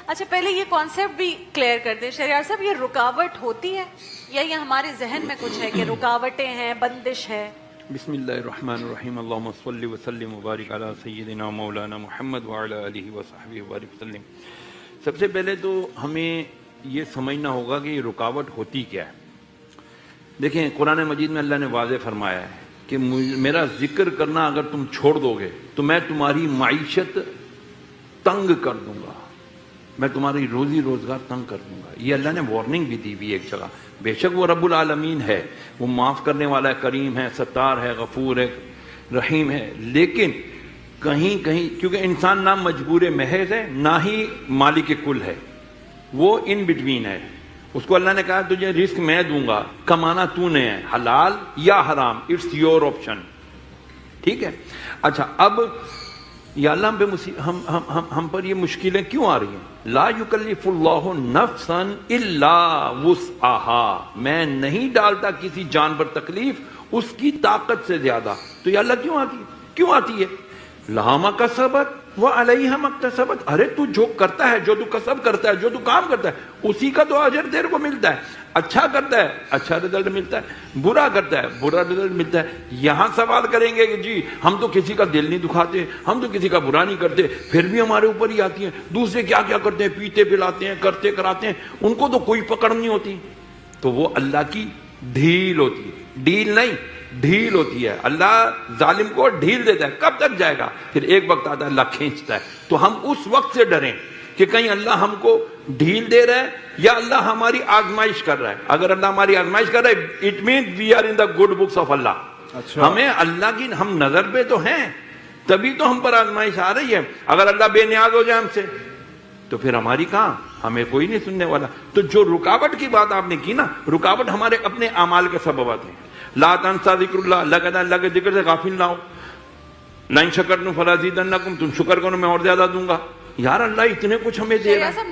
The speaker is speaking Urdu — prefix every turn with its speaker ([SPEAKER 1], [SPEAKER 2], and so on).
[SPEAKER 1] اچھا پہلے یہ کانسیپٹ بھی کلیئر کر دیں شہریار صاحب، یہ رکاوٹ ہوتی ہے یا یہ ہمارے ذہن میں کچھ ہے کہ رکاوٹیں ہیں، بندش ہے؟
[SPEAKER 2] بسم اللہ الرحمن الرحیم، اللہم صلی وسلم وبارک علی سیدنا مولانا محمد وعلی آلہ وصحبہ وبارک وسلم۔ سب سے پہلے تو ہمیں یہ سمجھنا ہوگا کہ یہ رکاوٹ ہوتی کیا ہے۔ دیکھیں قرآن مجید میں اللہ نے واضح فرمایا ہے کہ میرا ذکر کرنا اگر تم چھوڑ دو گے تو میں تمہاری معیشت تنگ کر دوں گا، میں تمہاری روزی روزگار تنگ کر دوں گا۔ یہ اللہ نے وارننگ بھی دی ہوئی ایک جگہ۔ بے شک وہ رب العالمین ہے، وہ معاف کرنے والا ہے، کریم ہے، ستار ہے، غفور ہے، رحیم ہے، لیکن کہیں کہیں کیونکہ انسان نہ مجبور محض ہے نہ ہی مالک کل ہے، وہ ان بٹوین ہے۔ اس کو اللہ نے کہا تجھے رزق میں دوں گا، کمانا تو نے ہے، حلال یا حرام، اٹس یور آپشن، ٹھیک ہے۔ اچھا اب یا اللہ ہم پر یہ مشکلیں کیوں آ رہی ہیں؟ لا یکلف اللہ نفسا الا وسعها، میں نہیں ڈالتا کسی جان پر تکلیف اس کی طاقت سے زیادہ۔ تو یا اللہ کیوں آتی ہے؟ لہا ما کسبت وعلیہا ما اکتسبت، ارے تو جو کرتا ہے، جو تو کسب کرتا ہے، جو تو کام کرتا ہے، اسی کا تو اجر تیرے کو ملتا ہے۔ اچھا کرتا ہے اچھا رزلٹ ملتا ہے، برا کرتا ہے برا رزلٹ ملتا ہے۔ یہاں سوال کریں گے کہ جی ہم تو کسی کا دل نہیں دکھاتے، ہم تو کسی کا برا نہیں کرتے، پھر بھی ہمارے اوپر ہی آتی ہیں۔ دوسرے کیا کیا کرتے ہیں، پیتے پلاتے ہیں، کرتے کراتے ہیں، ان کو تو کوئی پکڑ نہیں ہوتی۔ تو وہ اللہ کی ڈھیل ہوتی ہے، ڈیل نہیں، ڈھیل ہوتی ہے۔ اللہ ظالم کو ڈھیل دیتا ہے، کب تک جائے گا؟ پھر ایک وقت آتا ہے اللہ کھینچتا ہے۔ تو ہم اس وقت سے ڈریں کہ کہیں اللہ ہم کو ڈھیل دے رہا ہے یا اللہ ہماری آزمائش کر رہا ہے۔ اگر اللہ ہماری آزمائش کر رہا ہے it means we are in the good books of Allah. ہمیں اللہ کی ہم نظر پہ تو ہیں، تبھی تو ہم پر آزمائش آ رہی ہے۔ اگر اللہ بے نیاز ہو جائے ہم سے تو پھر ہماری کہاں، ہمیں کوئی نہیں سننے والا۔ تو جو رکاوٹ کی بات آپ نے کی نا، رکاوٹ ہمارے اپنے اعمال کے سببات ہیں۔ لا تنسا ذکر اللہ، اللہ کہتا ہے اللہ کے ذکر سے غافل نہ ہو۔ لئن شکرتم فلازیدنکم، تم شکر کرو میں اور زیادہ دوں گا۔ یار اللہ اتنے کچھ ہمیں دے رہا ہے۔